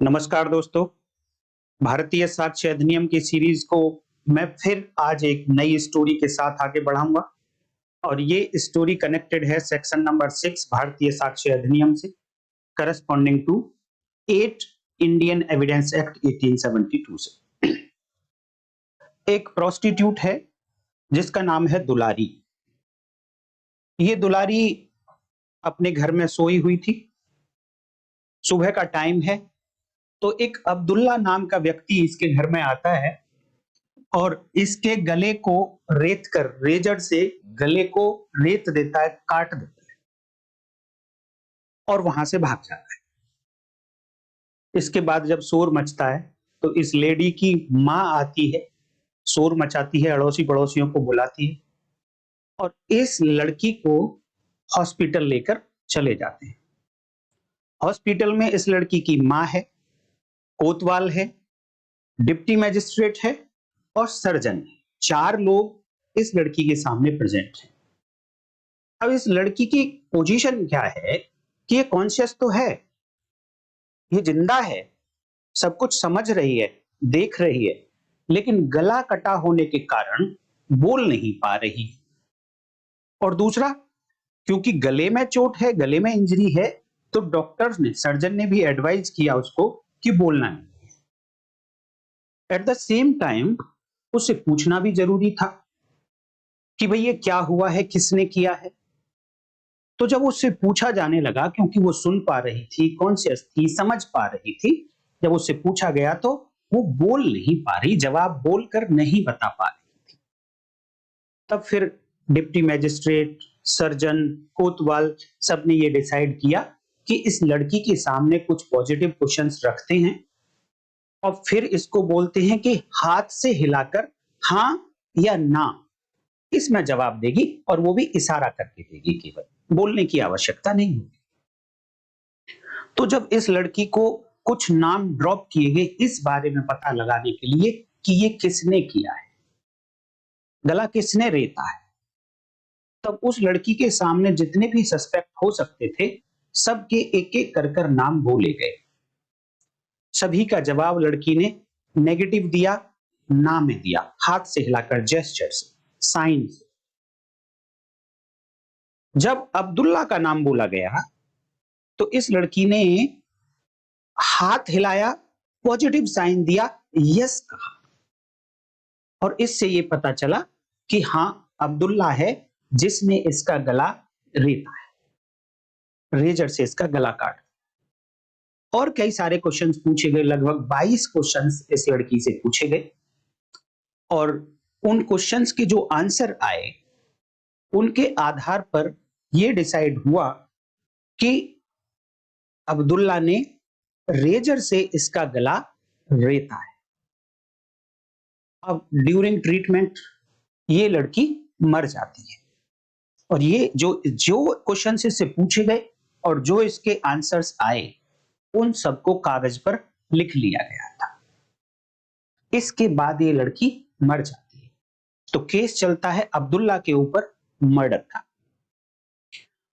नमस्कार दोस्तों। भारतीय साक्ष्य अधिनियम की सीरीज को मैं फिर आज एक नई स्टोरी के साथ आगे बढ़ाऊंगा और ये स्टोरी कनेक्टेड है सेक्शन नंबर 6 भारतीय साक्ष्य अधिनियम से, corresponding to 8 Indian evidence act 1872 से। एक प्रोस्टिट्यूट है जिसका नाम है दुलारी। ये दुलारी अपने घर में सोई हुई थी। सुबह का टाइम है तो एक अब्दुल्ला नाम का व्यक्ति इसके घर में आता है और इसके गले को रेजर से गले को रेत देता है, काट देता है और वहां से भाग जाता है। इसके बाद जब शोर मचता है तो इस लेडी की माँ आती है, शोर मचाती है, अड़ोसी पड़ोसियों को बुलाती है और इस लड़की को हॉस्पिटल लेकर चले जाते हैं। हॉस्पिटल में इस लड़की की माँ है, कोतवाल है, डिप्टी मैजिस्ट्रेट है और सर्जन है। 4 लोग इस लड़की के सामने प्रेजेंट हैं। अब इस लड़की की पोजीशन क्या है कि ये कॉन्शियस तो है, ये जिंदा है, सब कुछ समझ रही है, देख रही है, लेकिन गला कटा होने के कारण बोल नहीं पा रही। और दूसरा, क्योंकि गले में चोट है, गले में इंजरी है, तो डॉक्टर्स ने, सर्जन ने भी एडवाइज किया उसको कि बोलना नहीं। एट द सेम टाइम उससे पूछना भी जरूरी था कि भाई ये क्या हुआ है, किसने किया है। तो जब उससे पूछा जाने लगा, क्योंकि वो सुन पा रही थी, कॉन्शियस थी, समझ पा रही थी, जब उससे पूछा गया तो वो बोल नहीं पा रही, जवाब बोलकर नहीं बता पा रही थी। तब फिर डिप्टी मैजिस्ट्रेट, सर्जन, कोतवाल सबने ये डिसाइड किया कि इस लड़की के सामने कुछ पॉजिटिव क्वेश्चंस रखते हैं और फिर इसको बोलते हैं कि हाथ से हिलाकर हाँ या ना इसमें जवाब देगी, और वो भी इशारा करके देगी, केवल बोलने की आवश्यकता नहीं होगी। तो जब इस लड़की को कुछ नाम ड्रॉप किए गए इस बारे में पता लगाने के लिए कि ये किसने किया है, गला किसने रेता है, तब उस लड़की के सामने जितने भी सस्पेक्ट हो सकते थे सबके एक एक कर नाम बोले गए। सभी का जवाब लड़की ने नेगेटिव दिया, ना में दिया, हाथ से हिलाकर, जेस्चर से, साइन से। जब अब्दुल्ला का नाम बोला गया तो इस लड़की ने हाथ हिलाया, पॉजिटिव साइन दिया, यस कहा, और इससे ये पता चला कि हां अब्दुल्ला है जिसने इसका गला रेता है, रेजर से इसका गला काट। और कई सारे क्वेश्चंस पूछे गए, लगभग 22 क्वेश्चंस इस लड़की से पूछे गए और उन क्वेश्चंस के जो आंसर आए उनके आधार पर यह डिसाइड हुआ कि अब्दुल्ला ने रेजर से इसका गला रेता है। अब ड्यूरिंग ट्रीटमेंट ये लड़की मर जाती है और ये जो क्वेश्चन इससे पूछे गए और जो इसके आंसर्स आए उन सबको कागज पर लिख लिया गया था। इसके बाद ये लड़की मर जाती है तो केस चलता है अब्दुल्ला के ऊपर, मर्डर का।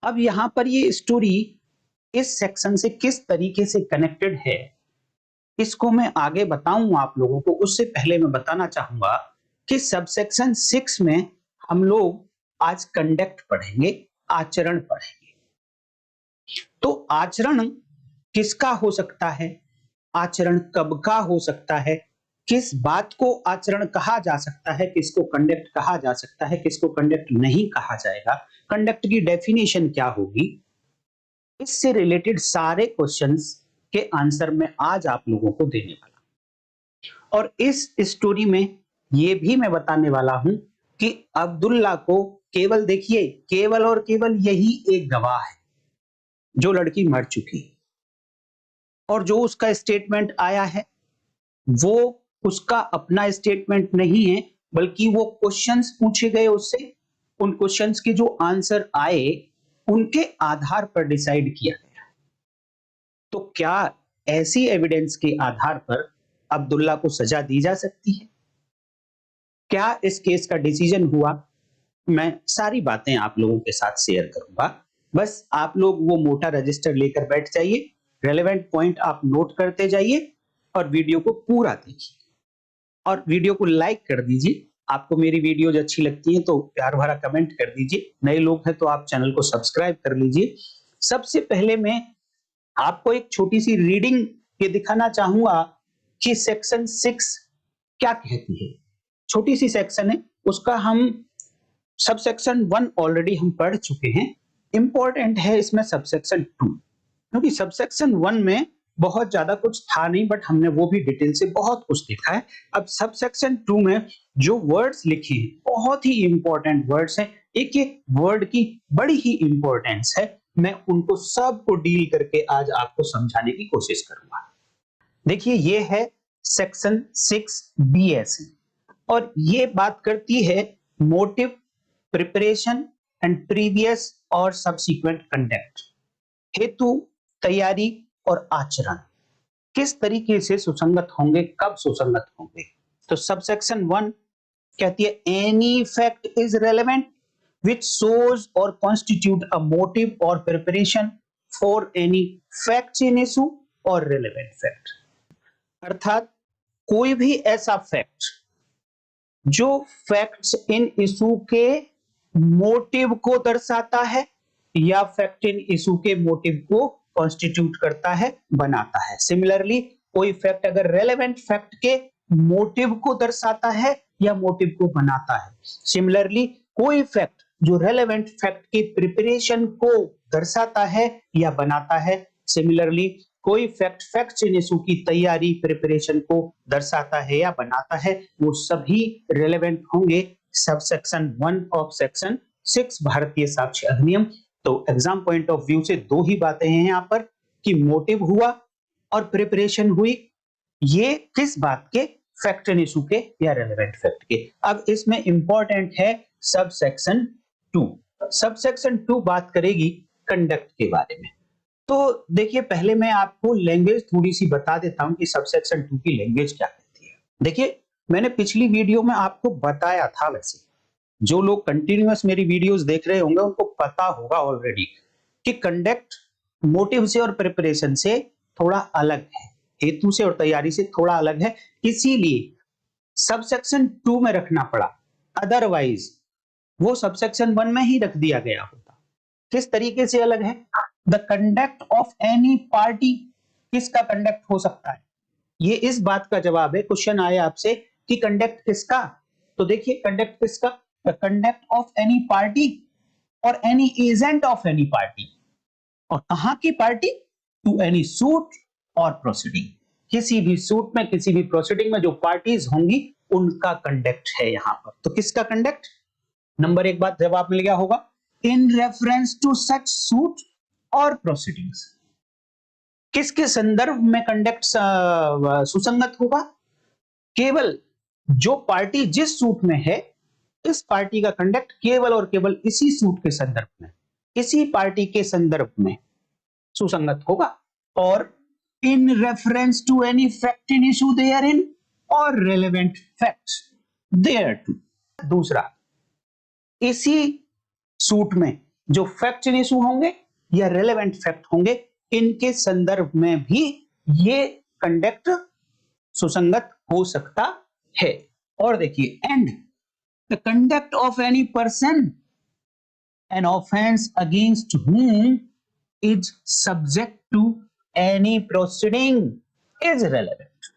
अब यहां पर ये स्टोरी इस सेक्शन से किस तरीके से कनेक्टेड है इसको मैं आगे बताऊं आप लोगों को। उससे पहले मैं बताना चाहूंगा कि सबसेक्शन 6 में हम लोग आज कंडक्ट पढ़ेंगे, आचरण पढ़ेंगे। तो आचरण किसका हो सकता है, आचरण कब का हो सकता है, किस बात को आचरण कहा जा सकता है, किसको कंडक्ट कहा जा सकता है, किसको कंडक्ट नहीं कहा जाएगा, कंडक्ट की डेफिनेशन क्या होगी, इससे रिलेटेड सारे क्वेश्चंस के आंसर मैं आज आप लोगों को देने वाला। और इस स्टोरी में ये भी मैं बताने वाला हूं कि अब्दुल्ला को केवल, देखिए, केवल और केवल यही एक गवाह है जो लड़की मर चुकी है और जो उसका स्टेटमेंट आया है वो उसका अपना स्टेटमेंट नहीं है, बल्कि वो क्वेश्चंस पूछे गए उससे, उन क्वेश्चंस के जो आंसर आए उनके आधार पर डिसाइड किया गया। तो क्या ऐसी एविडेंस के आधार पर अब्दुल्ला को सजा दी जा सकती है? क्या इस केस का डिसीजन हुआ? मैं सारी बातें आप लोगों के साथ शेयर करूंगा। बस आप लोग वो मोटा रजिस्टर लेकर बैठ जाइए, रेलेवेंट पॉइंट आप नोट करते जाइए और वीडियो को पूरा देखिए और वीडियो को लाइक कर दीजिए। आपको मेरी वीडियोज अच्छी लगती हैं तो प्यार भरा कमेंट कर दीजिए। नए लोग हैं तो आप चैनल को सब्सक्राइब कर लीजिए। सबसे पहले मैं आपको एक छोटी सी रीडिंग ये दिखाना चाहूंगा कि सेक्शन 6 क्या कहती है। छोटी सी सेक्शन है, उसका हम सब सेक्शन 1 ऑलरेडी हम पढ़ चुके हैं। इंपॉर्टेंट है इसमें सब सेक्शन 2, क्योंकि सब सेक्शन 1 में बहुत ज्यादा कुछ था नहीं, बट हमने वो भी डिटेल से बहुत कुछ देखा है। अब सब सेक्शन 2 में जो वर्ड्स लिखे हैं बहुत ही इंपॉर्टेंट वर्ड्स हैं। एक एक वर्ड की बड़ी ही इंपॉर्टेंस है। मैं उनको सबको डील करके आज आपको समझाने की कोशिश करूंगा। देखिए ये है सेक्शन 6 BS और ये बात करती है मोटिव, प्रिपरेशन एंड प्रीवियस और सब्सिक्वेंट कंडक्ट। हेतु, तैयारी और आचरण किस तरीके से सुसंगत होंगे, कब सुसंगत होंगे। तो सबसेक्शन 1 कहती है any fact is relevant which shows or constitute a motive or preparation for any facts in issue or relevant fact। अर्थात कोई भी ऐसा फैक्ट जो फैक्ट्स इन इशू के मोटिव को दर्शाता है या फैक्ट इन इशू के मोटिव को कॉन्स्टिट्यूट करता है, बनाता है। सिमिलरली कोई फैक्ट अगर रेलेवेंट फैक्ट के मोटिव को दर्शाता है या मोटिव को बनाता है। सिमिलरली कोई फैक्ट जो रेलेवेंट फैक्ट के प्रिपरेशन को दर्शाता है या बनाता है। सिमिलरली कोई फैक्ट फैक्ट्स इन इशू की तैयारी, प्रिपरेशन को दर्शाता है या बनाता है, वो सभी रेलेवेंट होंगे subsection 1 of section 6 Bharatiya Sakshya अधिनियम। तो एग्जाम पॉइंट ऑफ व्यू से दो ही बातें हैं यहाँ पर कि मोटिव हुआ और प्रिपरेशन हुई। ये किस बात के, फैक्ट इन इशू के या रेलेवेंट फैक्ट के। अब इसमें इंपॉर्टेंट है सबसेक्शन 2। सबसेक्शन 2 बात करेगी कंडक्ट के बारे में। तो देखिए पहले मैं आपको लैंग्वेज थोड़ी सी बता देता हूं कि सबसेक्शन 2 की लैंग्वेज क्या कहती है। देखिए मैंने पिछली वीडियो में आपको बताया था, वैसे जो लोग कंटिन्यूअस मेरी वीडियोस देख रहे होंगे उनको पता होगा ऑलरेडी कि कंडक्ट मोटिव से और प्रिपरेशन से थोड़ा अलग है, हेतु से और तैयारी से थोड़ा अलग है, इसीलिए सबसेक्शन 2 में रखना पड़ा। अदरवाइज वो सबसेक्शन 1 में ही रख दिया गया होता। किस तरीके से अलग है? The conduct of any party, किसका कंडक्ट हो सकता है, ये इस बात का जवाब है। क्वेश्चन आया आपसे कि कंडक्ट किसका, तो देखिए कंडक्ट किसका, the conduct of any party और any agent of any party. और कहां की पार्टी? टू एनी सूट और प्रोसीडिंग। किसी भी सूट में, किसी भी प्रोसीडिंग में जो पार्टीज होंगी उनका कंडक्ट है यहां पर। तो किसका कंडक्ट? नंबर 1 बात जवाब मिल गया होगा, in reference to such suit और प्रोसीडिंग्स। किसके संदर्भ में कंडक्ट सुसंगत होगा? केवल जो पार्टी जिस सूट में है, इस पार्टी का कंडक्ट केवल और केवल इसी सूट के संदर्भ में, इसी पार्टी के संदर्भ में सुसंगत होगा। और in reference to any fact in issue therein और रेलेवेंट फैक्ट्स देयर टू। दूसरा, इसी सूट में जो फैक्ट इन इशू होंगे या रेलेवेंट फैक्ट होंगे, इनके संदर्भ में भी ये कंडक्ट सुसंगत हो सकता है। और देखिए and the conduct of any person an offence against whom is subject to any proceeding is relevant।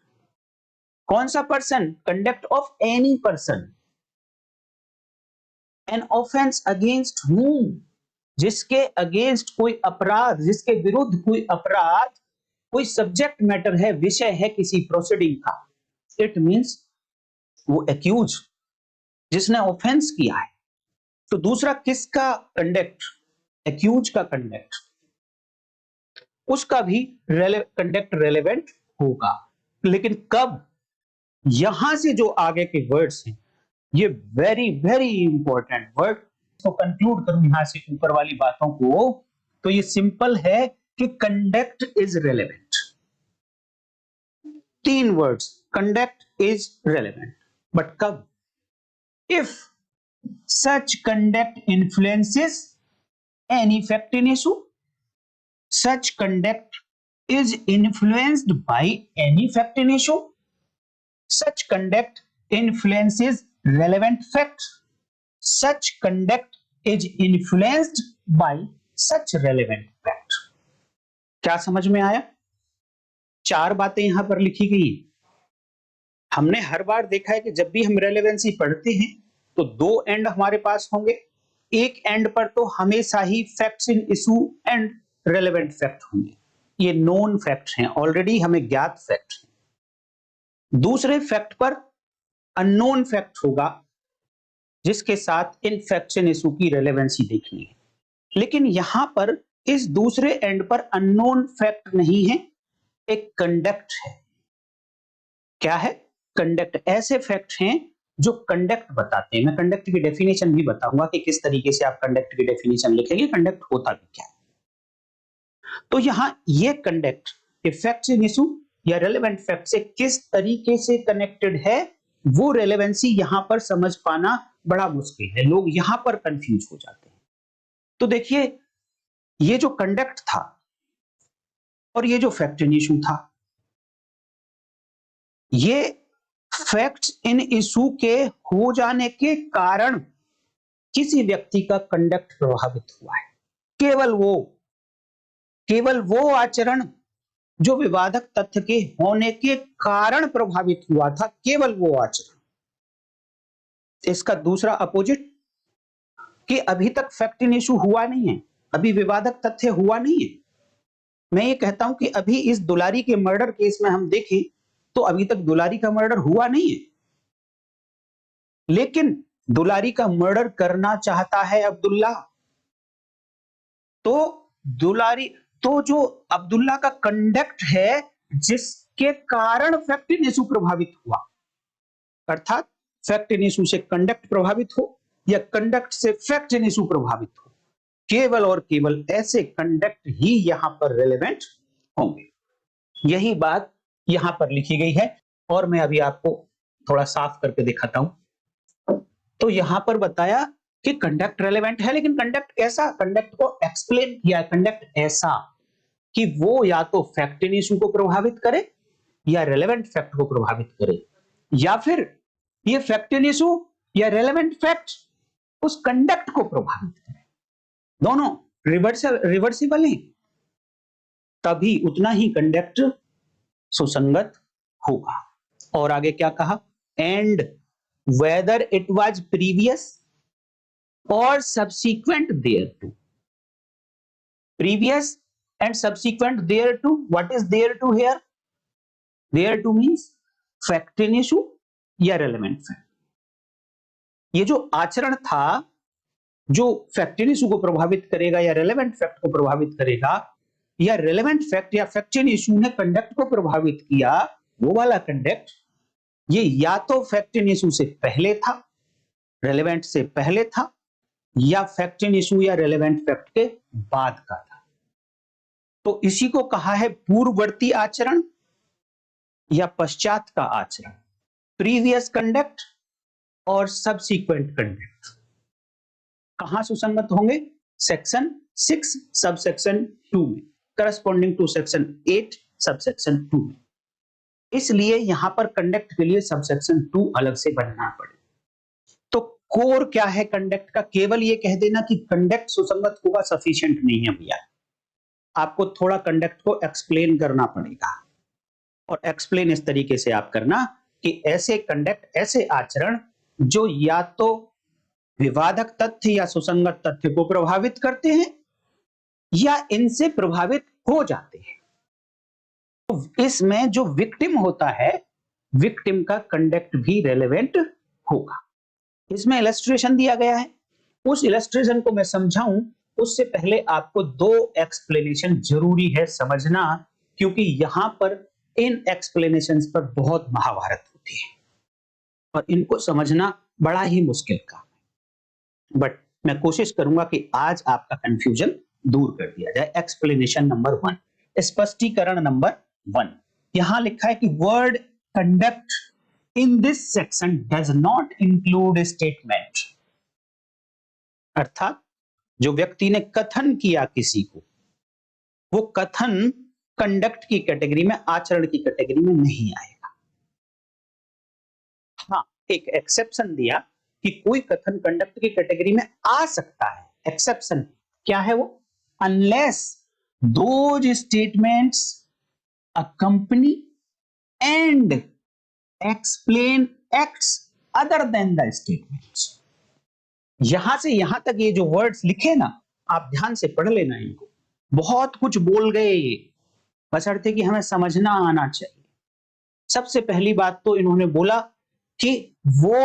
कौन सा person? Conduct of any person, an offence against whom, जिसके अगेंस्ट कोई अपराध, जिसके विरुद्ध कोई अपराध, कोई सब्जेक्ट मैटर है, विषय है किसी प्रोसीडिंग का। इट मींस वो एक्यूज, जिसने ऑफेंस किया है। तो दूसरा किसका कंडक्ट? एक्यूज का कंडक्ट, उसका भी कंडक्ट रेलेवेंट होगा। लेकिन कब? यहां से जो आगे के वर्ड्स हैं ये वेरी वेरी इंपॉर्टेंट वर्ड। तो कंक्लूड करूं यहां से ऊपर वाली बातों को, तो ये सिंपल है कि conduct is relevant. 3 words, conduct is relevant, but कब? If such conduct influences any fact in issue, such conduct is influenced by any fact in issue, such conduct influences relevant facts. Such conduct is influenced by such relevant fact. क्या समझ में आया? चार बातें यहां पर लिखी गई है। हमने हर बार देखा है कि जब भी हम रेलेवेंसी पढ़ते हैं तो दो एंड हमारे पास होंगे। एक एंड पर तो हमेशा ही facts in issue and relevant fact होंगे, ये नोन फैक्ट हैं, ऑलरेडी हमें ज्ञात फैक्ट हैं। दूसरे फैक्ट पर अननोन फैक्ट होगा जिसके साथ इन फैक्ट्स इन इशू की रेलेवेंसी देखनी है। लेकिन यहां पर इस दूसरे एंड पर अननोन फैक्ट नहीं है, एक कंडक्ट है। क्या है? कंडक्ट। ऐसे फैक्ट हैं जो कंडक्ट बताते हैं। मैं कंडक्ट की डेफिनेशन भी बताऊंगा कि किस तरीके से आप कंडक्ट की डेफिनेशन लिखेंगे, कंडक्ट होता भी क्या है। तो यहां ये कंडक्ट फैक्ट्स इन इशू या रेलेवेंट फैक्ट से किस तरीके से कनेक्टेड है, वो रेलेवेंसी यहां पर समझ पाना बड़ा मुश्किल है, लोग यहां पर कंफ्यूज हो जाते हैं। तो देखिए, ये जो कंडक्ट था और ये जो फैक्ट इन इशू था, ये फैक्ट्स इन इशू के हो जाने के कारण किसी व्यक्ति का कंडक्ट प्रभावित हुआ है। केवल वो आचरण जो विवादक तथ्य के होने के कारण प्रभावित हुआ था, केवल वो आचरण। इसका दूसरा अपोजिट कि अभी तक फैक्ट इन इशू हुआ नहीं है, अभी विवादक तथ्य हुआ नहीं है। मैं ये कहता हूं कि अभी इस दुलारी के मर्डर केस में हम देखें तो अभी तक दुलारी का मर्डर हुआ नहीं है, लेकिन दुलारी का मर्डर करना चाहता है अब्दुल्ला। तो जो अब्दुल्ला का कंडक्ट है जिसके कारण फैक्ट इन इशू प्रभावित हुआ, अर्थात फैक्ट इन इशू से कंडक्ट प्रभावित हो या कंडक्ट से फैक्ट इन इशू प्रभावित हो, केवल और केवल ऐसे कंडक्ट ही यहां पर रेलेवेंट होंगे। यही बात यहां पर लिखी गई है और मैं अभी आपको थोड़ा साफ करके दिखाता हूं। तो यहां पर बताया कि कंडक्ट रेलेवेंट है, लेकिन कंडक्ट कैसा? कंडक्ट को एक्सप्लेन किया, कंडक्ट ऐसा कि वो या तो फैक्ट इन इशू को प्रभावित करे या रेलेवेंट फैक्ट को प्रभावित करे, या फिर ये फैक्ट इन इशू या रेलेवेंट फैक्ट उस कंडक्ट को प्रभावित करे। दोनों रिवर्सिबल हैं, तभी उतना ही कंडक्ट सुसंगत होगा। और आगे क्या कहा? And whether it was previous और subsequent thereto. Previous and subsequent thereto. What is thereto here? Thereto means fact in issue या relevant fact। ये जो आचरण था जो फैक्ट इन इशू को प्रभावित करेगा या रेलेवेंट फैक्ट को प्रभावित करेगा, या रेलेवेंट फैक्ट या फैक्ट इन इशू ने कंडक्ट को प्रभावित किया, वो वाला कंडक्ट ये या तो फैक्ट इन इशू से पहले था, रेलेवेंट से पहले था, या फैक्ट इन इशू या रेलेवेंट फैक्ट के बाद का था। तो इसी को कहा है पूर्ववर्ती आचरण या पश्चात का आचरण, प्रीवियस कंडक्ट और सब्सीक्वेंट कंडक्ट। कहां सुसंगत होंगे? सेक्शन 6 सबसेक्शन 2 में, करस्पॉन्डिंग टू सेक्शन 8 सबसेक्शन 2 में। इसलिए यहां पर कंडक्ट के लिए सबसेक्शन 2 अलग से बनना पड़े। तो कोर क्या है कंडक्ट का? केवल ये कह देना कि कंडक्ट सुसंगत होगा सफिशिएंट नहीं है भैया, आपको थोड़ा कंडक्ट को एक्सप्लेन करना पड़ेगा। और एक्सप्लेन इस तरीके से आप करना कि ऐसे कंडक्ट, ऐसे आचरण जो या तो विवादक तथ्य या सुसंगत तथ्य को प्रभावित करते हैं या इनसे प्रभावित हो जाते हैं। तो इसमें जो विक्टिम होता है, विक्टिम का कंडक्ट भी रेलेवेंट होगा। इसमें इलस्ट्रेशन दिया गया है, उस इलस्ट्रेशन को मैं समझाऊं उससे पहले आपको दो एक्सप्लेनेशन जरूरी है समझना, क्योंकि यहां पर इन एक्सप्लेनेशंस पर बहुत महाभारत होती है और इनको समझना बड़ा ही मुश्किल काम है। बट मैं कोशिश करूंगा कि आज आपका कंफ्यूजन दूर कर दिया जाए। एक्सप्लेनेशन नंबर 1, स्पष्टीकरण नंबर 1, यहां लिखा है कि word conduct in this section does not include statement. अर्थात जो व्यक्ति ने कथन किया किसी को, वो कथन कंडक्ट की कैटेगरी में, आचरण की कैटेगरी में नहीं आएगा। हाँ, एक एक्सेप्शन दिया कि कोई कथन कंडक्ट की कैटेगरी में आ सकता है। एक्सेप्शन क्या है वो? Unless those statements accompany and explain acts other than the statements। यहां से यहां तक ये जो वर्ड्स लिखे ना, आप ध्यान से पढ़ लेना इनको। बहुत कुछ बोल गए ये, बशर्ते कि हमें समझना आना चाहिए। सबसे पहली बात तो इन्होंने बोला कि वो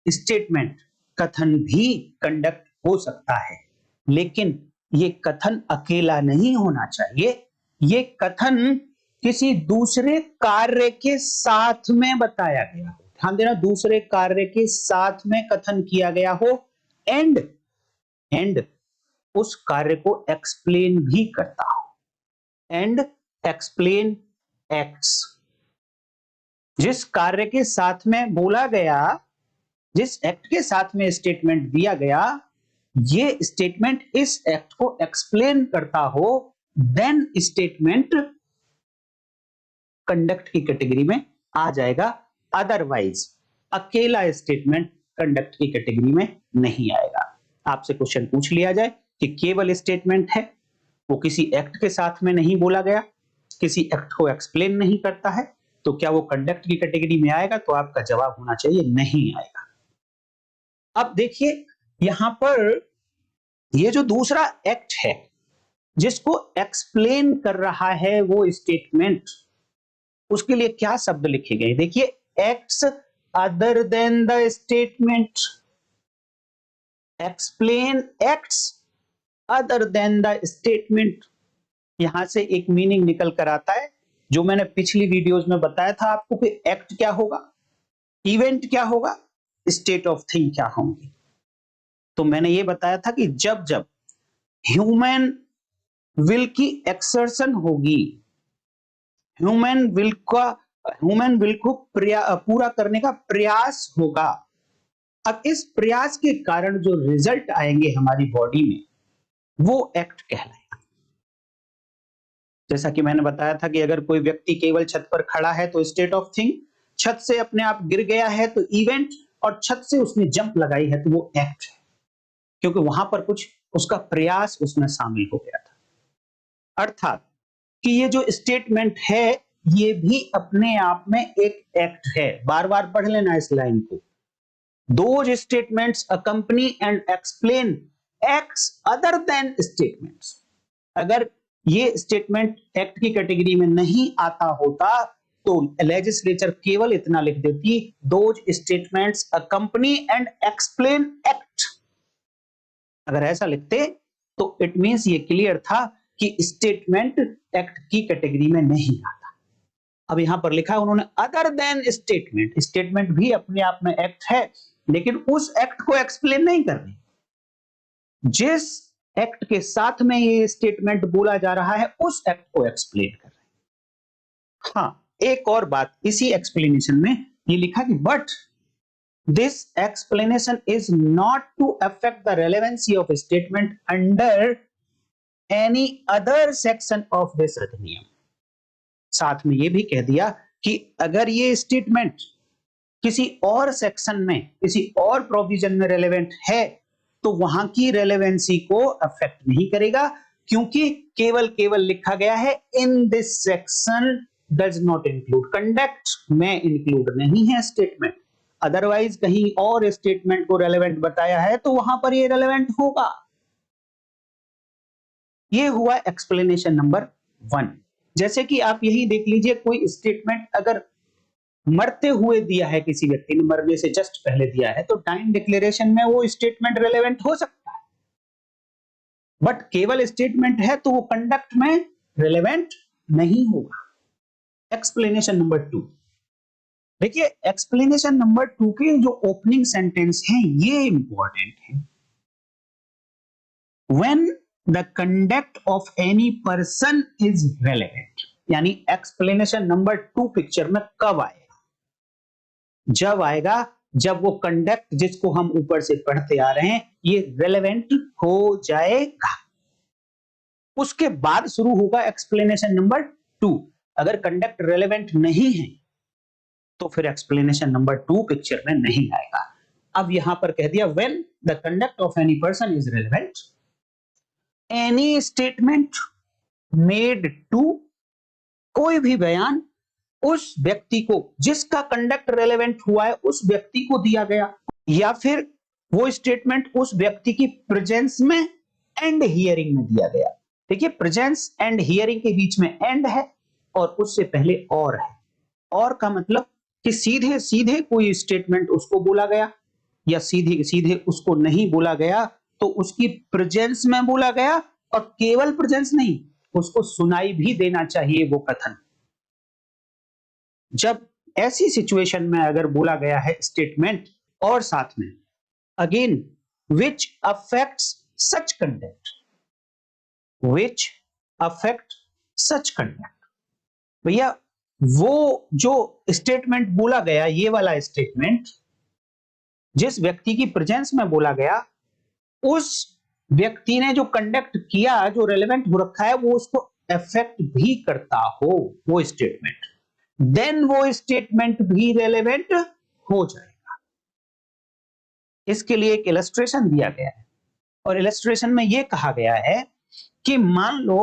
स्टेटमेंट, कथन भी कंडक्ट हो सकता है, लेकिन ये कथन अकेला नहीं होना चाहिए। ये कथन किसी दूसरे कार्य के साथ में बताया गया हो। ध्यान देना, दूसरे कार्य के साथ में कथन किया गया हो, एंड उस कार्य को एक्सप्लेन भी करता हो। एंड एक्सप्लेन एक्ट्स, जिस कार्य के साथ में बोला गया, जिस एक्ट के साथ में स्टेटमेंट दिया गया, ये स्टेटमेंट इस एक्ट को एक्सप्लेन करता हो, देन स्टेटमेंट कंडक्ट की कैटेगरी में आ जाएगा। अदरवाइज अकेला स्टेटमेंट कंडक्ट की कैटेगरी में नहीं आएगा। आपसे क्वेश्चन पूछ लिया जाए कि केवल स्टेटमेंट है, वो किसी एक्ट के साथ में नहीं बोला गया, किसी एक्ट को एक्सप्लेन नहीं करता है, तो क्या वो कंडक्ट की कैटेगरी में आएगा? तो आपका जवाब होना चाहिए नहीं आएगा। अब देखिए यहां पर ये जो दूसरा एक्ट है जिसको एक्सप्लेन कर रहा है वो स्टेटमेंट, उसके लिए क्या शब्द लिखे गए? देखिए, acts other than the statement, explain acts other than the statement. यहां से एक मीनिंग निकल कर आता है जो मैंने पिछली वीडियोस में बताया था आपको कि एक्ट क्या होगा, इवेंट क्या होगा, स्टेट ऑफ थिंग क्या होंगी। तो मैंने ये बताया था कि जब जब ह्यूमन विल की एक्सर्शन होगी, ह्यूमन विल को पूरा करने का प्रयास होगा, अब इस प्रयास के कारण जो रिजल्ट आएंगे हमारी बॉडी में, वो एक्ट कहलाएगा। जैसा कि मैंने बताया था कि अगर कोई व्यक्ति केवल छत पर खड़ा है तो स्टेट ऑफ थिंग, छत से अपने आप गिर गया है तो इवेंट, और छत से उसने जंप लगाई है तो वो एक्ट है, क्योंकि वहां पर कुछ उसका प्रयास उसमें शामिल हो गया था। अर्थात कि ये जो स्टेटमेंट है ये भी अपने आप में एक एक्ट है। बार बार पढ़ लेना इस लाइन को। Those statements accompany and explain acts other than statements। अगर ये स्टेटमेंट एक्ट की कैटेगरी में नहीं आता होता तो लेजिस्लेचर केवल इतना लिख देती, those statements accompany and explain act। अगर ऐसा लिखते तो इट मींस ये क्लियर था कि स्टेटमेंट एक्ट की कैटेगरी में नहीं आता। अब यहां पर लिखा उन्होंने अदर देन स्टेटमेंट, स्टेटमेंट भी अपने आप में एक्ट है, लेकिन उस एक्ट को एक्सप्लेन नहीं कर रही। जिस एक्ट के साथ में ये स्टेटमेंट बोला जा रहा है उस एक्ट को एक्सप्लेन कर रहे हैं। हाँ, एक और बात इसी एक्सप्लेनेशन में ये लिखा कि but this explanation is not to affect the relevancy of statement under any other section of this अधिनियम। साथ में ये भी कह दिया कि अगर ये स्टेटमेंट किसी और सेक्शन में, किसी और प्रोविजन में रेलेवेंट है तो वहां की रेलेवेंसी को अफेक्ट नहीं करेगा, क्योंकि केवल लिखा गया है in this section does not include, conduct में इंक्लूड नहीं है स्टेटमेंट। अदरवाइज कहीं और स्टेटमेंट को रेलेवेंट बताया है तो वहां पर ये रेलेवेंट होगा। ये हुआ एक्सप्लेनेशन नंबर 1। जैसे कि आप यही देख लीजिए, कोई स्टेटमेंट अगर मरते हुए दिया है, किसी व्यक्ति ने मरने से जस्ट पहले दिया है, तो टाइम डिक्लेरेशन में वो स्टेटमेंट रेलेवेंट हो सकता है, बट केवल स्टेटमेंट है तो वो कंडक्ट में रेलेवेंट नहीं होगा। एक्सप्लेनेशन नंबर 2 देखिए, एक्सप्लेनेशन नंबर 2 के जो ओपनिंग सेंटेंस हैं ये इंपॉर्टेंट है। When the conduct of any person is relevant, यानी एक्सप्लेनेशन नंबर 2 पिक्चर में कब आएगा? जब आएगा जब वो कंडक्ट जिसको हम ऊपर से पढ़ते आ रहे हैं ये रेलेवेंट हो जाएगा, उसके बाद शुरू होगा एक्सप्लेनेशन नंबर 2, अगर कंडक्ट रेलेवेंट नहीं है तो फिर एक्सप्लेनेशन नंबर 2 पिक्चर में नहीं आएगा। अब यहां पर कह दिया when the conduct of any person is relevant, any statement made to, कोई भी बयान उस व्यक्ति को जिसका कंडक्ट रेलेवेंट हुआ है उस व्यक्ति को दिया गया, या फिर वो स्टेटमेंट उस व्यक्ति की प्रेजेंस में एंड हियरिंग में दिया गया। देखिए प्रेजेंस एंड हियरिंग के बीच में एंड है और उससे पहले और है। और का मतलब कि सीधे सीधे कोई स्टेटमेंट उसको बोला गया या सीधे सीधे उसको नहीं बोला गया, तो उसकी प्रेजेंस में बोला गया, और केवल प्रेजेंस नहीं, उसको सुनाई भी देना चाहिए वो कथन। जब ऐसी सिचुएशन में अगर बोला गया है स्टेटमेंट और साथ में again which affects such conduct, which affect such conduct, भैया वो जो स्टेटमेंट बोला गया, ये वाला स्टेटमेंट जिस व्यक्ति की प्रेजेंस में बोला गया, उस व्यक्ति ने जो कंडक्ट किया जो रेलेवेंट हो रखा है वो उसको अफेक्ट भी करता हो वो स्टेटमेंट, देन वो स्टेटमेंट भी रेलेवेंट हो जाएगा। इसके लिए एक इलस्ट्रेशन दिया गया है और इलस्ट्रेशन में यह कहा गया है कि मान लो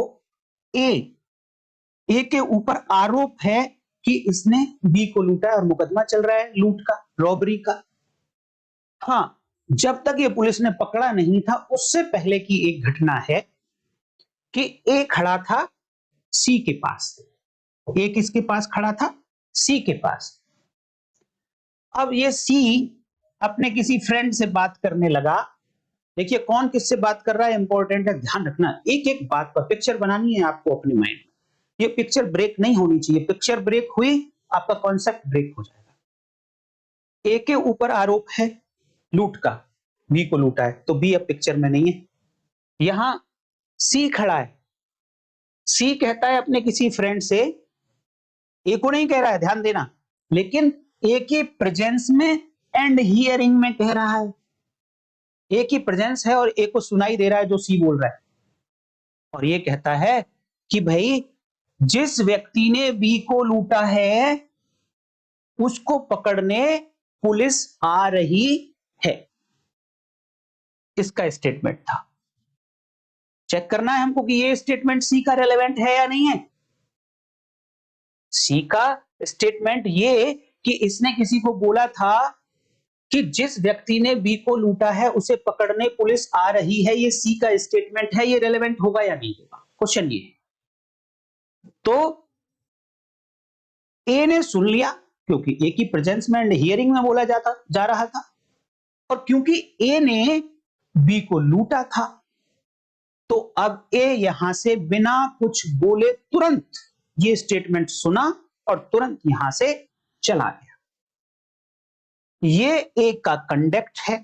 ए के ऊपर आरोप है कि इसने बी को लूटा और मुकदमा चल रहा है लूट का, रॉबरी का। हाँ, जब तक ये पुलिस ने पकड़ा नहीं था उससे पहले की एक घटना है कि ए खड़ा था सी के पास। ए किसके पास खड़ा था? सी के पास। अब ये सी अपने किसी फ्रेंड से बात करने लगा। देखिए कौन किससे बात कर रहा है इंपॉर्टेंट है, ध्यान रखना, एक एक बात पर पिक्चर बनानी है आपको अपने माइंड में। ये पिक्चर ब्रेक नहीं होनी चाहिए, पिक्चर ब्रेक हुई आपका कॉन्सेप्ट ब्रेक हो जाएगा। ए के ऊपर आरोप है लूट का, बी को लूटा है, तो बी अब पिक्चर में नहीं है। यहां सी खड़ा है, सी कहता है अपने किसी फ्रेंड से, ए को नहीं कह रहा है, ध्यान देना, लेकिन ए की प्रेजेंस में एंड हियरिंग में कह रहा है। ए की प्रेजेंस है और ए को सुनाई दे रहा है जो सी बोल रहा है, और ये कहता है कि भाई जिस व्यक्ति ने बी को लूटा है उसको पकड़ने पुलिस आ रही है। इसका स्टेटमेंट था। चेक करना है हमको कि ये स्टेटमेंट सी का रेलेवेंट है या नहीं है। सी का स्टेटमेंट ये कि इसने किसी को बोला था कि जिस व्यक्ति ने बी को लूटा है उसे पकड़ने पुलिस आ रही है, ये सी का स्टेटमेंट है, ये रेलेवेंट होगा या नहीं होगा, क्वेश्चन ये। तो ए ने सुन लिया क्योंकि ए की प्रेजेंस में एंड हियरिंग में बोला जा रहा था, और क्योंकि ए ने बी को लूटा था, तो अब ए यहां से बिना कुछ बोले तुरंत ये स्टेटमेंट सुना और तुरंत यहां से चला गया। ये ए का कंडक्ट है,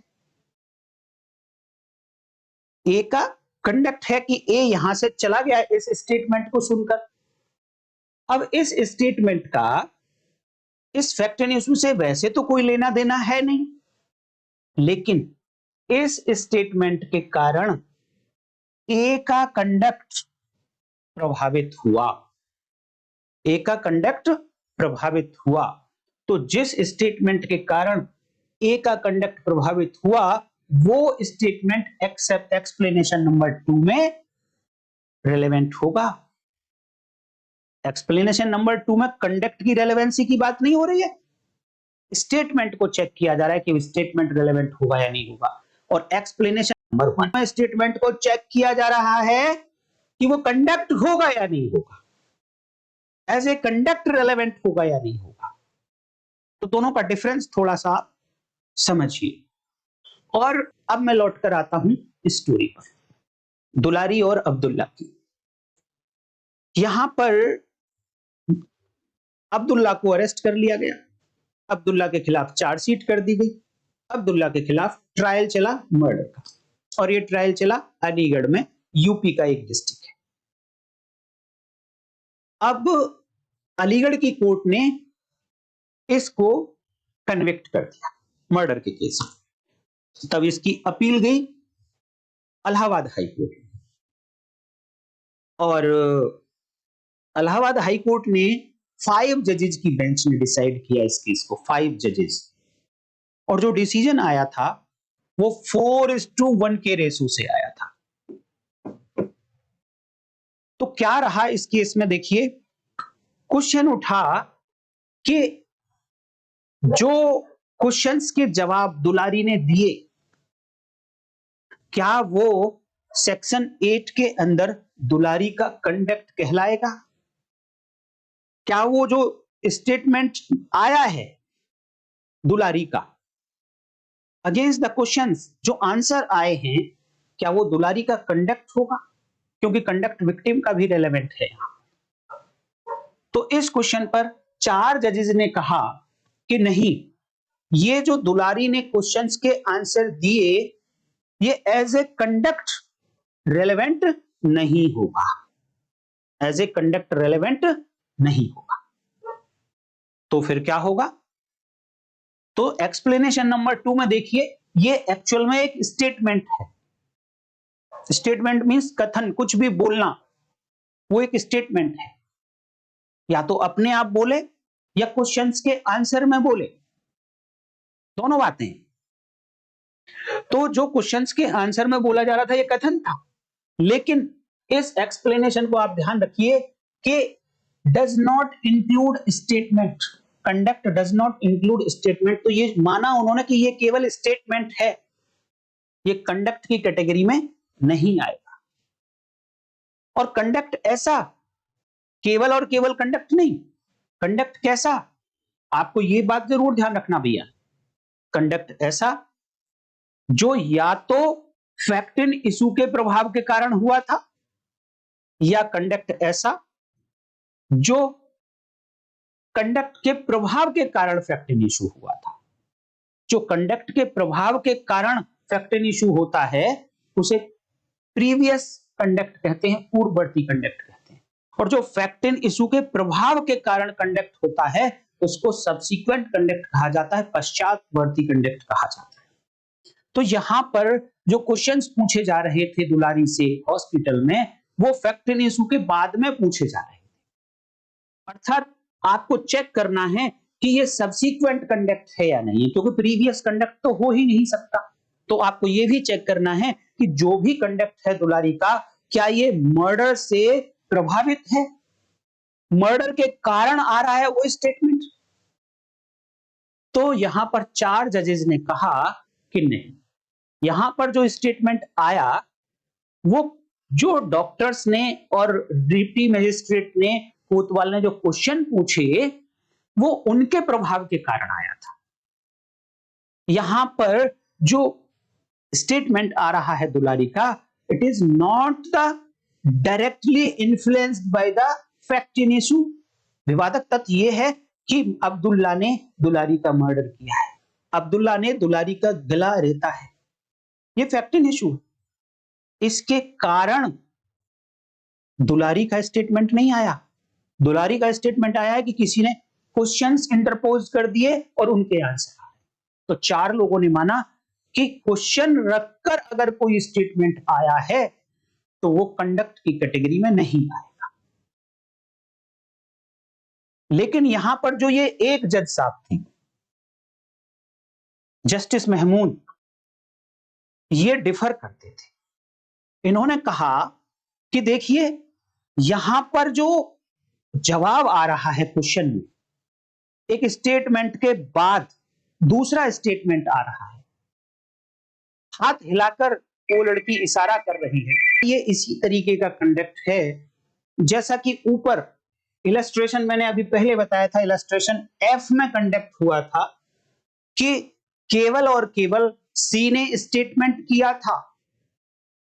ए का कंडक्ट है कि ए यहां से चला गया इस स्टेटमेंट को सुनकर। अब इस स्टेटमेंट का इस फैक्ट न्यूज से वैसे तो कोई लेना देना है नहीं, लेकिन इस स्टेटमेंट के कारण ए का कंडक्ट प्रभावित हुआ, ए का कंडक्ट प्रभावित हुआ। तो जिस स्टेटमेंट के कारण ए का कंडक्ट प्रभावित हुआ वो स्टेटमेंट एक्सेप्ट एक्सप्लेनेशन नंबर 2 में रेलेवेंट होगा। एक्सप्लेनेशन नंबर 2 में कंडक्ट की रेलेवेंसी की बात नहीं हो रही है, स्टेटमेंट को चेक किया जा रहा है कि स्टेटमेंट रेलेवेंट होगा या नहीं होगा। और एक्सप्लेनेशन नंबर 1 में स्टेटमेंट को चेक किया जा रहा है कि वो कंडक्ट होगा या नहीं होगा, एज ए कंडक्ट रेलेवेंट होगा या नहीं होगा। तो दोनों का डिफरेंस थोड़ा सा समझिए। और अब मैं लौट कर आता हूं स्टोरी पर, दुलारी और अब्दुल्ला की। यहां पर अब्दुल्ला को अरेस्ट कर लिया गया, अब्दुल्ला के खिलाफ चार्जशीट कर दी गई, अब्दुल्ला के खिलाफ ट्रायल चला मर्डर का, और ये ट्रायल चला अलीगढ़ में, यूपी का एक डिस्ट्रिक्ट है। अब अलीगढ़ की कोर्ट ने इसको कन्विक्ट कर दिया मर्डर के केस में। तब इसकी अपील गई इलाहाबाद हाई कोर्ट में, और इलाहाबाद हाई कोर्ट ने 5 जजेस की बेंच ने डिसाइड किया इस केस को, 5 जजेस, और जो डिसीजन आया था वो 4:1 के रेशो से आया था। तो क्या रहा इस केस में, देखिए क्वेश्चन उठा कि जो क्वेश्चंस के जवाब दुलारी ने दिए, क्या वो सेक्शन 8 के अंदर दुलारी का कंडक्ट कहलाएगा? क्या वो जो स्टेटमेंट आया है दुलारी का अगेंस्ट द क्वेश्चंस, जो आंसर आए हैं, क्या वो दुलारी का कंडक्ट होगा? क्योंकि कंडक्ट विक्टिम का भी रेलेवेंट है। तो इस क्वेश्चन पर 4 जजेस ने कहा कि नहीं, ये जो दुलारी ने क्वेश्चंस के आंसर दिए ये एज ए कंडक्ट रेलेवेंट नहीं होगा, एज ए कंडक्ट रेलेवेंट नहीं होगा। तो फिर क्या होगा? तो एक्सप्लेनेशन नंबर 2 में देखिए, ये एक्चुअल में एक स्टेटमेंट है। स्टेटमेंट मींस कथन, कुछ भी बोलना, वो एक स्टेटमेंट है। या तो अपने आप बोले या क्वेश्चंस के आंसर में बोले, दोनों बातें हैं। तो जो क्वेश्चंस के आंसर में बोला जा रहा था ये कथन था, लेकिन इस एक्सप्लेनेशन को आप ध्यान रखिए कि does not include statement, conduct does not include statement. तो ये माना उन्होंने कि ये केवल स्टेटमेंट है, ये कंडक्ट की कैटेगरी में नहीं आएगा। और कंडक्ट ऐसा, केवल और केवल कंडक्ट नहीं, कंडक्ट कैसा, आपको ये बात जरूर ध्यान रखना भैया, कंडक्ट ऐसा जो या तो फैक्ट इन इशू के प्रभाव के कारण हुआ था, या कंडक्ट ऐसा जो कंडक्ट के प्रभाव के कारण फैक्ट इन इशू हुआ था। जो कंडक्ट के प्रभाव के कारण फैक्ट इन इशू होता है उसे प्रीवियस कंडक्ट कहते हैं, पूर्ववर्ती कंडक्ट कहते हैं। और जो फैक्ट इन इशू के प्रभाव के कारण कंडक्ट होता है उसको सब्सीक्वेंट कंडक्ट कहा जाता है, पश्चातवर्ती कंडक्ट कहा जाता है। तो यहां पर जो क्वेश्चंस पूछे जा रहे थे दुलारी से हॉस्पिटल में, वो फैक्ट इन इशू के बाद में पूछे जा रहे थे। अर्थात आपको चेक करना है कि ये सब्सीक्वेंट कंडक्ट है या नहीं, क्योंकि प्रीवियस कंडक्ट तो हो ही नहीं सकता। तो आपको ये भी चेक करना है कि जो भी कंडक्ट है दुलारी का, क्या ये मर्डर से प्रभावित है, मर्डर के कारण आ रहा है वो स्टेटमेंट। तो यहां पर 4 जजेस ने कहा कि नहीं, यहां पर जो स्टेटमेंट आया वो जो डॉक्टर्स ने और डिप्टी मजिस्ट्रेट ने, कोतवाल ने जो क्वेश्चन पूछे वो उनके प्रभाव के कारण आया था। यहां पर जो स्टेटमेंट आ रहा है दुलारी का, it is not the directly influenced by the fact in issue. विवादक तथ्य यह है कि अब्दुल्ला ने दुलारी का मर्डर किया है, अब्दुल्ला ने दुलारी का गला रेता है, ये फैक्ट इन इशू। इसके कारण दुलारी का स्टेटमेंट नहीं आया। दुलारी का स्टेटमेंट आया है कि किसी ने क्वेश्चंस इंटरपोज कर दिए और उनके आंसर आए। तो 4 लोगों ने माना कि क्वेश्चन रखकर अगर कोई स्टेटमेंट आया है तो वो कंडक्ट की कैटेगरी में नहीं आएगा। लेकिन यहां पर जो ये एक जज साहब थे, जस्टिस महमूद, ये डिफर करते थे। इन्होंने कहा कि देखिए यहां पर जो जवाब आ रहा है क्वेश्चन में, एक स्टेटमेंट के बाद दूसरा स्टेटमेंट आ रहा है, हाथ हिलाकर वो लड़की इशारा कर रही है, ये इसी तरीके का कंडक्ट है जैसा कि ऊपर इलस्ट्रेशन मैंने अभी पहले बताया था, इलस्ट्रेशन एफ में कंडक्ट हुआ था कि केवल और केवल सी ने स्टेटमेंट किया था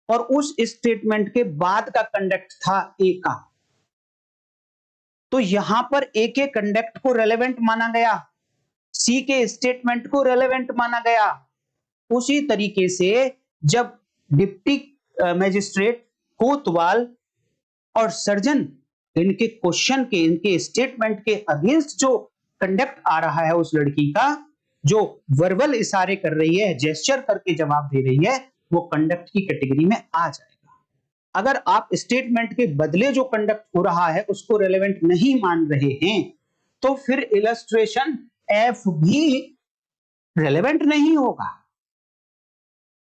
और उस स्टेटमेंट के बाद का कंडक्ट था ए का। तो यहां पर ए के कंडक्ट को रेलेवेंट माना गया, सी के स्टेटमेंट को रेलेवेंट माना गया। उसी तरीके से जब डिप्टी मजिस्ट्रेट, कोतवाल और सर्जन इनके क्वेश्चन के, इनके स्टेटमेंट के अगेंस्ट जो कंडक्ट आ रहा है उस लड़की का, जो वर्बल इशारे कर रही है, जेस्चर करके जवाब दे रही है, वो कंडक्ट की कैटेगरी में आ जाएगा। अगर आप स्टेटमेंट के बदले जो कंडक्ट हो रहा है उसको रेलेवेंट नहीं मान रहे हैं तो फिर इलस्ट्रेशन एफ भी रेलेवेंट नहीं होगा।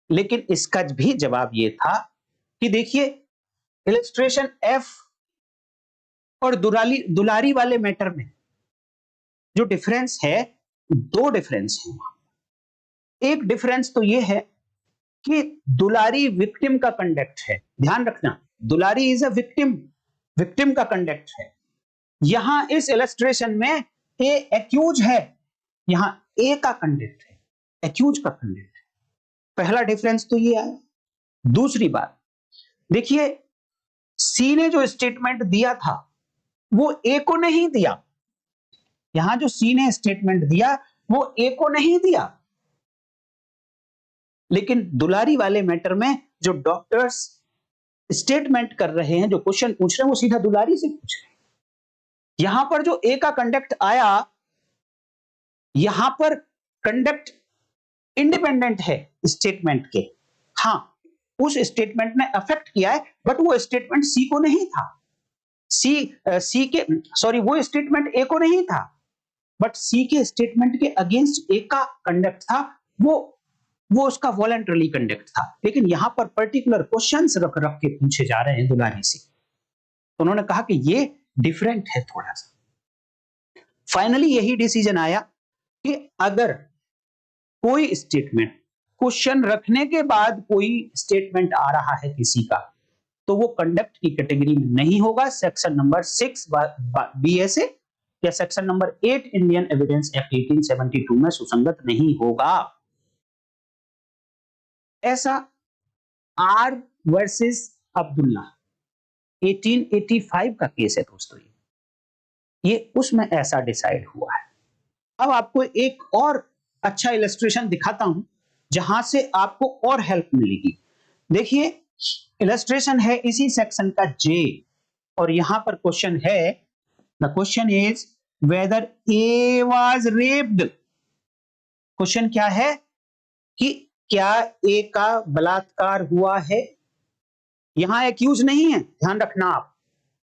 लेकिन इसका भी जवाब ये था कि देखिए इलस्ट्रेशन एफ और दुलारी वाले मैटर में जो डिफरेंस है, दो डिफरेंस है। एक डिफरेंस तो ये है कि दुलारी विक्टिम का कंडक्ट है, ध्यान रखना दुलारी इज अ विक्टिम, विक्टिम का कंडक्ट है। यहां इस इलस्ट्रेशन में ए एक्यूज है, यहां ए का कंडक्ट है, एक्यूज का कंडक्ट है। पहला डिफरेंस तो ये है। दूसरी बात देखिए, सी ने जो स्टेटमेंट दिया था वो ए को नहीं दिया। यहां जो सी ने स्टेटमेंट दिया वो ए को नहीं दिया, लेकिन दुलारी वाले मैटर में जो डॉक्टर्स स्टेटमेंट कर रहे हैं, जो क्वेश्चन पूछ रहे हैं, वो सीधा दुलारी से पूछ रहे हैं। यहां पर जो ए का कंडक्ट आया, यहां पर कंडक्ट इंडिपेंडेंट है स्टेटमेंट के। हां, उस स्टेटमेंट ने अफेक्ट किया है, बट वो स्टेटमेंट सी को नहीं था। वो स्टेटमेंट ए को नहीं था, बट सी के स्टेटमेंट के अगेंस्ट ए का कंडक्ट था, वो उसका वॉलंटरी कंडक्ट था। लेकिन यहां पर पर्टिकुलर क्वेश्चंस रख रख के पूछे जा रहे हैं दुलारी से, तो उन्होंने कहा कि ये डिफरेंट है थोड़ा सा। फाइनली यही डिसीजन आया कि अगर कोई स्टेटमेंट क्वेश्चन रखने के बाद कोई स्टेटमेंट आ रहा है किसी का, तो वो कंडक्ट की कैटेगरी में नहीं होगा, सेक्शन नंबर 6 बीएसए या section number 8 Indian evidence act 1872 में सुसंगत नहीं होगा। ऐसा आर वर्सेस अब्दुल्ला 1885 का केस है दोस्तों, ये उसमें ऐसा डिसाइड हुआ है। अब आपको एक और अच्छा इलस्ट्रेशन दिखाता हूं जहां से आपको और हेल्प मिलेगी। देखिए इलस्ट्रेशन है इसी सेक्शन का जे, और यहां पर क्वेश्चन है, the question is whether A was raped. Question क्या है कि क्या ए का बलात्कार हुआ है। यहां एक्यूज नहीं है, ध्यान रखना, आप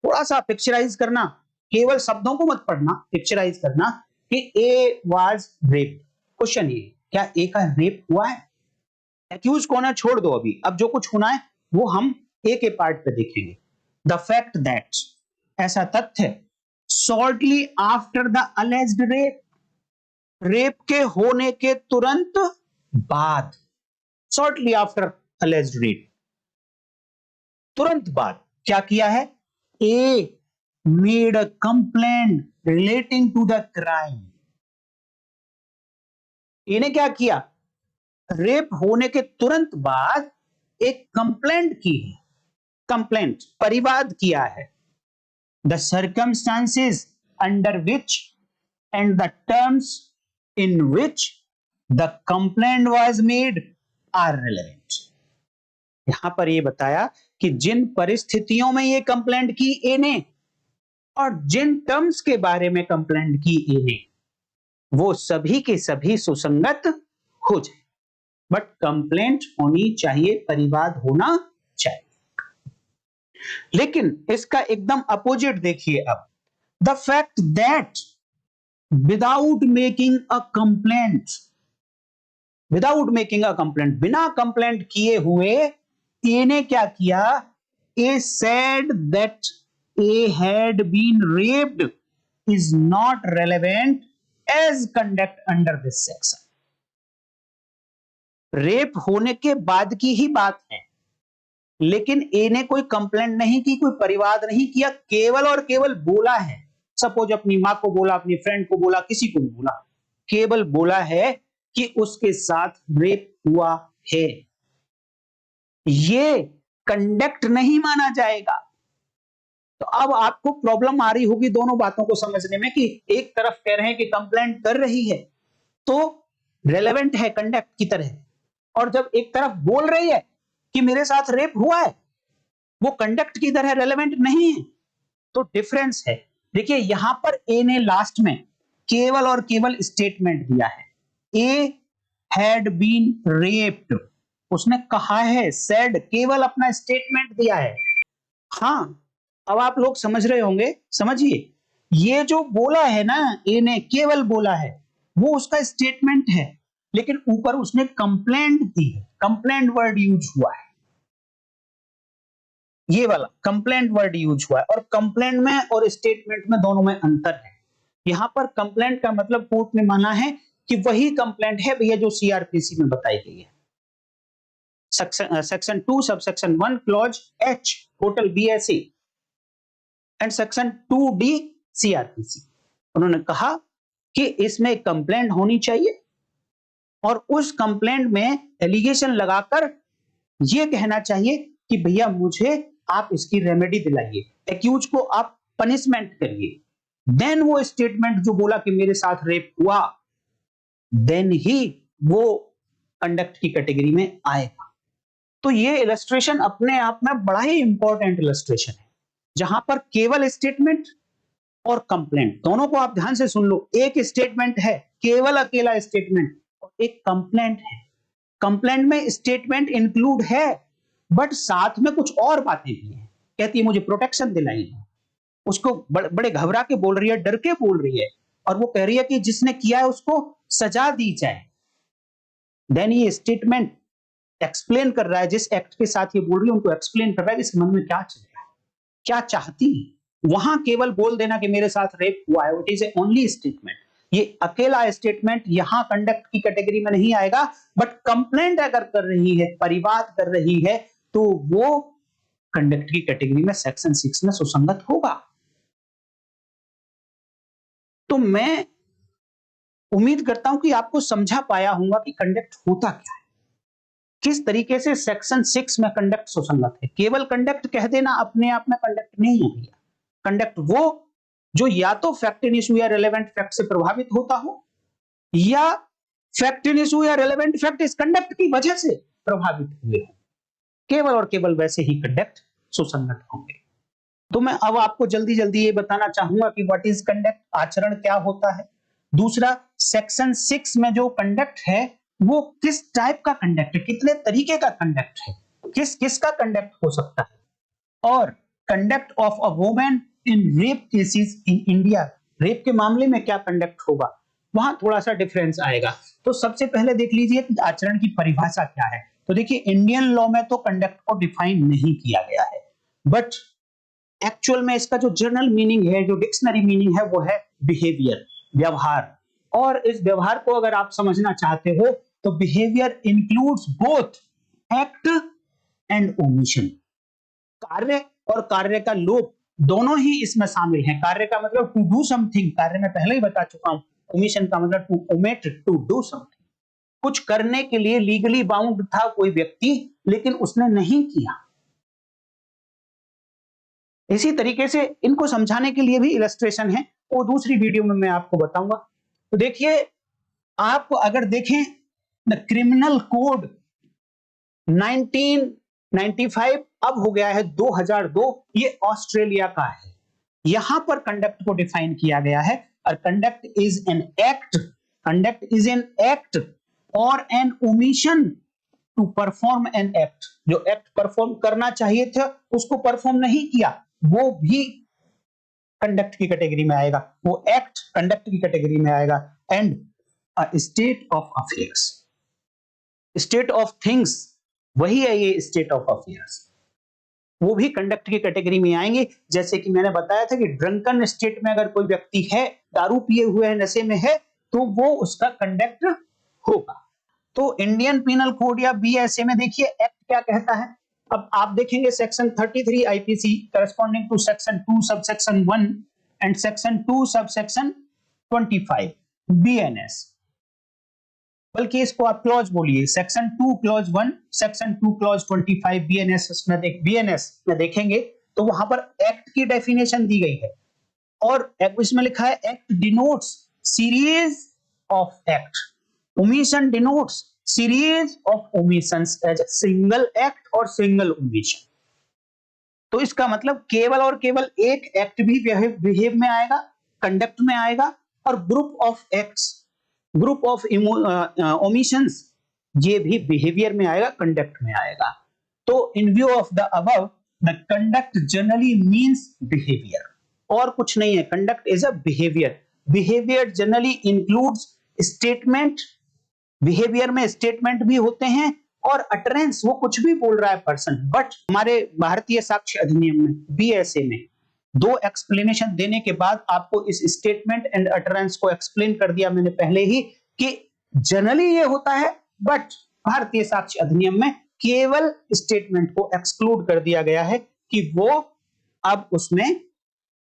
थोड़ा सा पिक्चराइज करना, केवल शब्दों को मत पढ़ना, पिक्चराइज करना कि ए वाज रेप्ड। क्वेश्चन ये, क्या ए का रेप हुआ है। एक्यूज कौन है छोड़ दो अभी, अब जो कुछ होना है वो हम ए के पार्ट पे देखेंगे। द फैक्ट दैट, ऐसा तथ्य, shortly after the alleged rape, rape के होने के तुरंत बाद, शॉर्टली आफ्टर अलेज्ड रेप, तुरंत बाद क्या किया है, A made a complaint relating to the crime. A ने क्या किया, रेप होने के तुरंत बाद एक कंप्लेंट की है, कंप्लेंट परिवाद किया है। The circumstances under which and the terms in which the complaint was made are relevant. यहां पर यह बताया कि जिन परिस्थितियों में यह कंप्लेंट की ए ने और जिन टर्म्स के बारे में कंप्लेंट की ए ने, वो सभी के सभी सुसंगत हो जाए, बट कंप्लेंट होनी चाहिए, परिवाद होना चाहिए। लेकिन इसका एकदम अपोजिट देखिए अब, the fact that without making a complaint, without making a complaint, बिना कंप्लेंट किए हुए ए ने क्या किया, A said that A had been raped is not relevant as conduct under this section. Rape होने के बाद की ही बात है, लेकिन ए ने कोई कंप्लेंट नहीं की, कोई परिवाद नहीं किया, केवल और केवल बोला है। सपोज अपनी मां को बोला, अपनी फ्रेंड को बोला, किसी को भी बोला, केवल बोला है कि उसके साथ रेप हुआ है, ये कंडक्ट नहीं माना जाएगा। तो अब आपको प्रॉब्लम आ रही होगी दोनों बातों को समझने में कि एक तरफ कह रहे हैं कि कंप्लेंट कर रही है तो रेलेवेंट है कंडक्ट की तरह, और जब एक तरफ बोल रही है कि मेरे साथ रेप हुआ है, वो कंडक्ट की तरह रेलेवेंट नहीं है। तो डिफरेंस है। देखिए यहां पर ए ने लास्ट में केवल और केवल स्टेटमेंट दिया है, ए हैड बीन रेप्ड, उसने कहा है, सेड, केवल अपना स्टेटमेंट दिया है। हाँ, अब आप लोग समझ रहे होंगे, समझिए, ये जो बोला है ना, ए ने केवल बोला है, वो उसका स्टेटमेंट है, लेकिन ऊपर उसने कंप्लेंट दी है, कंप्लेंट वर्ड यूज हुआ है, ये वाला कंप्लेंट वर्ड यूज हुआ है, और कंप्लेंट में और स्टेटमेंट में दोनों में अंतर है। यहां पर कंप्लेंट का मतलब कोर्ट ने माना है कि वही कंप्लेंट है भैया जो सीआरपीसी में बताई गई है। Section 2 subsection 1 clause H total BSc and section 2D CrPC. उन्होंने कहा कि इसमें कंप्लेंट होनी चाहिए और उस कंप्लेंट में एलिगेशन लगाकर यह कहना चाहिए कि भैया मुझे आप इसकी रेमेडी दिलाइए, एक्यूज को आप पनिशमेंट करिए। देन वो स्टेटमेंट जो बोला कि मेरे साथ रेप हुआ, देन ही वो कंडक्ट की कैटेगरी में आएगा। तो ये इलस्ट्रेशन अपने आप में बड़ा ही इंपॉर्टेंट इलस्ट्रेशन है, जहां पर केवल स्टेटमेंट और कंप्लेंट दोनों को आप ध्यान से सुन लो। एक स्टेटमेंट है, केवल अकेला स्टेटमेंट, और एक कंप्लेंट है। कंप्लेंट में स्टेटमेंट इंक्लूड है, बट साथ में कुछ और बातें भी हैं। कहती है मुझे प्रोटेक्शन दिलाई, उसको बड़े घबरा के बोल रही है, डर के बोल रही है, और वो कह रही है कि जिसने किया है उसको सजा दी जाए। देन ये स्टेटमेंट एक्सप्लेन कर रहा है, जिस एक्ट के साथ ये बोल रही है उनको एक्सप्लेन कर रहा है कि इसके मन में क्या चल रहा है, क्या चाहती है। वहां केवल बोल देना कि मेरे साथ रेप हुआ है, it is A only statement. ये अकेला स्टेटमेंट यहां कंडक्ट की कैटेगरी में नहीं आएगा, बट कंप्लेंट अगर कर रही है, परिवाद कर रही है, तो वो कंडक्ट की कैटेगरी में सेक्शन 6 में सुसंगत होगा। तो मैं उम्मीद करता हूं कि आपको समझा पाया होगा कि कंडक्ट होता क्या है, किस तरीके से सेक्शन 6 में कंडक्ट सुसंगत है। केवल कंडक्ट कह देना अपने आप में कंडक्ट नहीं है भैया। कंडक्ट वो जो या तो फैक्ट इन इशू या रेलेवेंट फैक्ट से प्रभावित होता हो, या फैक्ट इन इशू या रेलेवेंट फैक्ट इस कंडक्ट की वजह से प्रभावित हुए हो, केवल और केवल वैसे ही कंडक्ट सुसंगत होंगे। तो मैं अब आपको जल्दी जल्दी ये बताना चाहूंगा कि व्हाट इज कंडक्ट, आचरण क्या होता है। दूसरा, सेक्शन 6 में जो कंडक्ट है वो किस टाइप का कंडक्ट है, कितने तरीके का कंडक्ट है, किस किस का कंडक्ट हो सकता है। और conduct of a woman in rape cases in India, rape के मामले में क्या कंडक्ट होगा, वहां थोड़ा सा डिफरेंस आएगा। तो सबसे पहले देख लीजिए कि आचरण की परिभाषा क्या है। तो देखिए, इंडियन लॉ में तो कंडक्ट को डिफाइन नहीं किया गया है, बट एक्चुअल में इसका जो जनरल मीनिंग है, जो डिक्शनरी मीनिंग है, वो है बिहेवियर, व्यवहार। और इस व्यवहार को अगर आप समझना चाहते हो तो behaviour includes both act and omission. कार्य और कार्य का लोप दोनों ही इसमें शामिल हैं। कार्य का मतलब टू डू समथिंग, कार्य में पहले ही बता चुका हूं। ओमिशन का मतलब to omit, to do something. कुछ करने के लिए लीगली बाउंड था कोई व्यक्ति, लेकिन उसने नहीं किया। इसी तरीके से इनको समझाने के लिए भी इलस्ट्रेशन है, वो दूसरी वीडियो में मैं आपको बताऊंगा। तो देखिए, आप अगर देखें द क्रिमिनल कोड 1995 अब हो गया है 2002, ये ऑस्ट्रेलिया का है। यहां पर कंडक्ट को डिफाइन किया गया है, और conduct is an act, conduct is an act और an omission to perform an act. जो एक्ट परफॉर्म करना चाहिए था उसको परफॉर्म नहीं किया, वो भी कंडक्ट की कैटेगरी में आएगा, वो एक्ट कंडक्ट की कैटेगरी में आएगा। And state of affairs, state of things, वही है ये स्टेट ऑफ अफेयर्स, वो भी कंडक्ट की कैटेगरी में आएंगे। जैसे कि मैंने बताया था कि ड्रंकन स्टेट में अगर कोई व्यक्ति है, दारू पिए हुए है, नशे में है, तो वो उसका कंडक्ट होगा। तो इंडियन पिनल कोड या बीएसए में देखिए एक्ट क्या कहता है। अब आप देखेंगे section 33 IPC corresponding to section 2 subsection 1 and section 2 subsection 25 BNS, बल्कि इसको आप क्लॉज बोलिए, section 2 clause 1, section 2 clause 25 BNS में बीएनएस में देखेंगे तो वहां पर एक्ट की डेफिनेशन दी गई है, और इसमें लिखा है act denotes series of act, omission denotes series of omissions as single act और सिंगल ओमिशन। तो इसका मतलब केवल और केवल एक एक्ट भी बिहेव में आएगा, कंडक्ट में आएगा, और group of acts, group of omissions ये भी बिहेवियर में आएगा, कंडक्ट में आएगा। तो इन view of the above the conduct generally means behaviour, और कुछ नहीं है। Conduct is a behaviour. Behaviour generally includes statement, behaviour में स्टेटमेंट भी होते हैं और अटरेंस, वो कुछ भी बोल रहा है पर्सन। बट हमारे भारतीय साक्ष्य अधिनियम में, बीएसए में, दो एक्सप्लेनेशन देने के बाद आपको इस स्टेटमेंट एंड अटरेंस को एक्सप्लेन कर दिया मैंने पहले ही कि जनरली ये होता है, बट भारतीय साक्ष्य अधिनियम में केवल स्टेटमेंट को एक्सक्लूड कर दिया गया है कि वो अब उसमें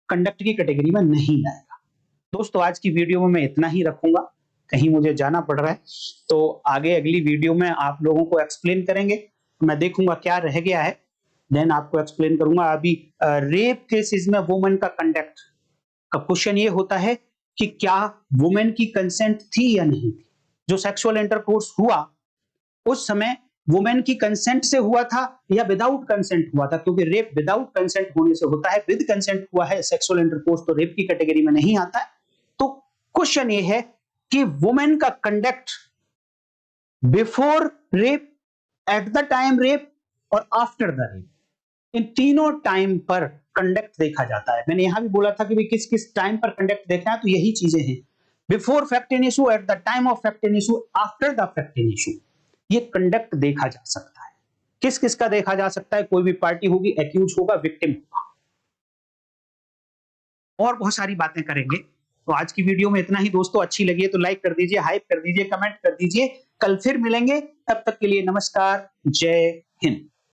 कंडक्ट की कैटेगरी में नहीं आएगा। दोस्तों, आज की वीडियो में मैं इतना ही रखूंगा, कहीं मुझे जाना पड़ रहा है, तो आगे अगली वीडियो में आप लोगों को एक्सप्लेन करेंगे। मैं देखूंगा क्या रह गया है, देन आपको एक्सप्लेन करूंगा। अभी रेप केसेस में वुमेन का कंडक्ट का क्वेश्चन ये होता है कि क्या वुमेन की कंसेंट थी या नहीं थी। जो सेक्सुअल इंटरकोर्स हुआ उस समय वुमेन की कंसेंट से हुआ था या विदाउट कंसेंट हुआ था, क्योंकि रेप विदाउट कंसेंट होने से होता है। विद कंसेंट हुआ है सेक्सुअल इंटरकोर्स तो रेप की कैटेगरी में नहीं आता है। तो क्वेश्चन ये है कि वुमेन का conduct before rape, at the time rape और आफ्टर द रेप, इन तीनों टाइम पर कंडक्ट देखा जाता है। मैंने यहां भी बोला था कि भी किस किस टाइम पर कंडक्ट देखना है, तो यही चीजें हैं। Before fact in issue, at the time of fact in issue, after the fact in issue, ये कंडक्ट देखा जा सकता है। किस किस का देखा जा सकता है? कोई भी पार्टी होगी, एक्यूज होगा, विक्टिम होगा, और बहुत सारी बातें करेंगे। तो आज की वीडियो में इतना ही दोस्तों। अच्छी लगी है तो लाइक कर दीजिए, हाइप कर दीजिए, कमेंट कर दीजिए। कल फिर मिलेंगे, तब तक के लिए नमस्कार, जय हिंद।